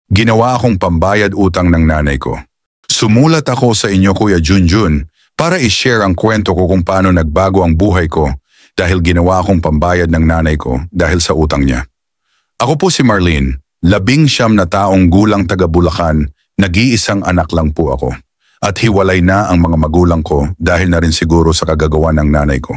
Ginawa akong pambayad utang ng nanay ko. Sumulat ako sa inyo Kuya Junjun para i-share ang kwento ko kung paano nagbago ang buhay ko dahil ginawa akong pambayad ng nanay ko dahil sa utang niya. Ako po si Marlene, 19 na taong gulang taga Bulacan, nag-iisang anak lang po ako. At hiwalay na ang mga magulang ko dahil na rin siguro sa kagagawa ng nanay ko.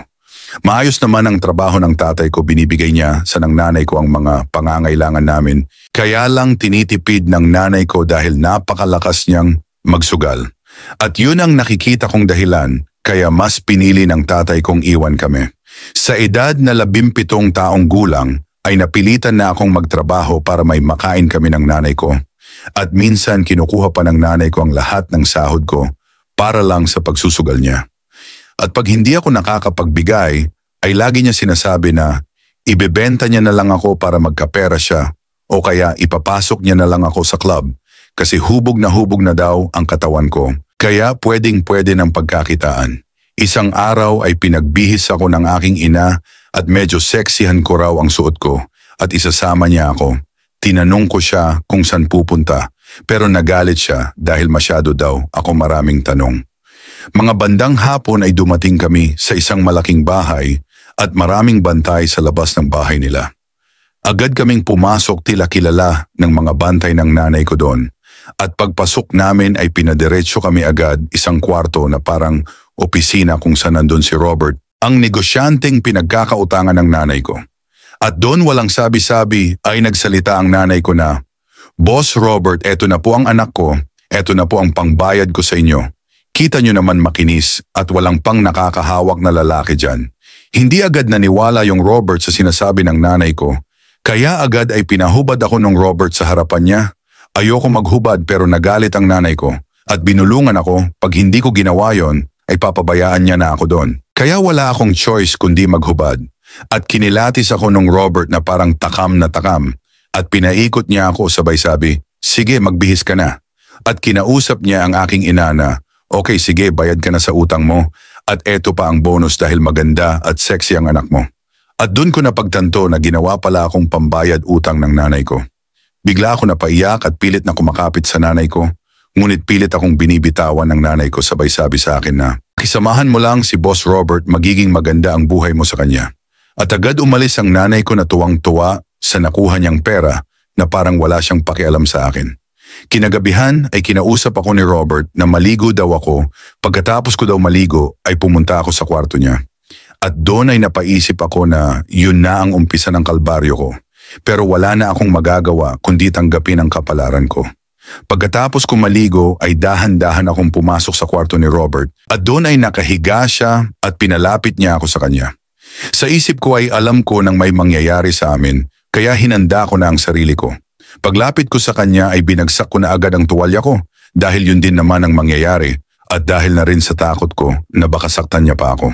Maayos naman ang trabaho ng tatay ko, binibigay niya sa ng nanay ko ang mga pangangailangan namin. Kaya lang tinitipid ng nanay ko dahil napakalakas niyang magsugal. At yun ang nakikita kong dahilan kaya mas pinili ng tatay kong iwan kami. Sa edad na 17 taong gulang ay napilitan na akong magtrabaho para may makain kami ng nanay ko. At minsan kinukuha pa ng nanay ko ang lahat ng sahod ko para lang sa pagsusugal niya. At pag hindi ako nakakapagbigay, ay lagi niya sinasabi na ibebenta niya na lang ako para magkapera siya o kaya ipapasok niya na lang ako sa club kasi hubog na daw ang katawan ko. Kaya pwedeng-pwede ng pagkakitaan. Isang araw ay pinagbihis ako ng aking ina at medyo seksihan ko raw ang suot ko at isasama niya ako. Tinanong ko siya kung saan pupunta pero nagalit siya dahil masyado daw ako maraming tanong. Mga bandang hapon ay dumating kami sa isang malaking bahay at maraming bantay sa labas ng bahay nila. Agad kaming pumasok tila kilala ng mga bantay ng nanay ko doon. At pagpasok namin ay pinadiretso kami agad isang kwarto na parang opisina kung saan nandun si Robert, ang negosyanteng pinagkakautangan ng nanay ko. At doon walang sabi-sabi ay nagsalita ang nanay ko na, "Boss Robert, eto na po ang anak ko, eto na po ang pangbayad ko sa inyo. Kita nyo naman makinis at walang pang nakakahawak na lalaki dyan." Hindi agad naniwala yung Robert sa sinasabi ng nanay ko, kaya agad ay pinahubad ako ng Robert sa harapan niya. Ayoko maghubad pero nagalit ang nanay ko at binulungan ako pag hindi ko ginawa yon ay papabayaan niya na ako doon. Kaya wala akong choice kundi maghubad at kinilatis ako ng Robert na parang takam na takam at pinaikot niya ako sabay sabi, "Sige magbihis ka na." At kinausap niya ang aking ina na, "Okay sige bayad ka na sa utang mo at eto pa ang bonus dahil maganda at sexy ang anak mo." At doon ko napagtanto na ginawa pala akong pambayad utang ng nanay ko. Bigla ako napaiyak at pilit na kumakapit sa nanay ko. Ngunit pilit akong binibitawan ng nanay ko sabay sabi sa akin na, "Kisamahan mo lang si Boss Robert, magiging maganda ang buhay mo sa kanya." At agad umalis ang nanay ko na tuwang-tuwa sa nakuha niyang pera na parang wala siyang pakialam sa akin. Kinagabihan ay kinausap ako ni Robert na maligo daw ako. Pagkatapos ko daw maligo ay pumunta ako sa kwarto niya. At doon ay napaisip ako na yun na ang umpisa ng kalbaryo ko. Pero wala na akong magagawa kundi tanggapin ang kapalaran ko. Pagkatapos ko maligo ay dahan-dahan akong pumasok sa kwarto ni Robert at doon ay nakahiga siya at pinalapit niya ako sa kanya. Sa isip ko ay alam ko nang may mangyayari sa amin kaya hinanda ko na ang sarili ko. Paglapit ko sa kanya ay binagsak ko na agad ang tuwalya ko dahil yun din naman ang mangyayari at dahil na rin sa takot ko na baka saktan niya pa ako.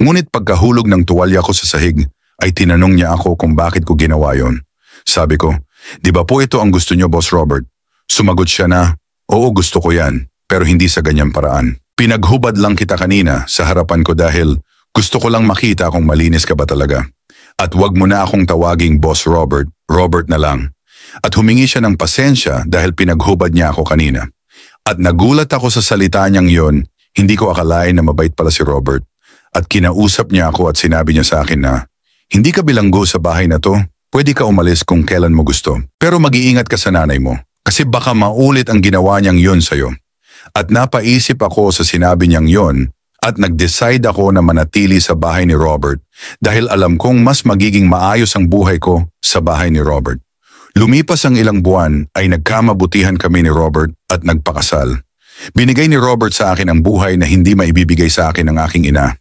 Ngunit pagkahulog ng tuwalya ko sa sahig ay tinanong niya ako kung bakit ko ginawa yon. Sabi ko, "Di ba po ito ang gusto niyo Boss Robert?" Sumagot siya na, "Oo gusto ko yan pero hindi sa ganyang paraan. Pinaghubad lang kita kanina sa harapan ko dahil gusto ko lang makita kung malinis ka ba talaga. At wag mo na akong tawaging Boss Robert, Robert na lang." At humingi siya ng pasensya dahil pinaghubad niya ako kanina. At nagulat ako sa salita niyang yon, hindi ko akalain na mabait pala si Robert. At kinausap niya ako at sinabi niya sa akin na, "Hindi ka bilanggo sa bahay na to, pwede ka umalis kung kailan mo gusto. Pero mag-iingat ka sa nanay mo kasi baka maulit ang ginawa niyang yon sa'yo." At napaisip ako sa sinabi niyang yon at nag-decide ako na manatili sa bahay ni Robert dahil alam kong mas magiging maayos ang buhay ko sa bahay ni Robert. Lumipas ang ilang buwan ay nagkamabutihan kami ni Robert at nagpakasal. Binigay ni Robert sa akin ang buhay na hindi maibibigay sa akin ng aking ina.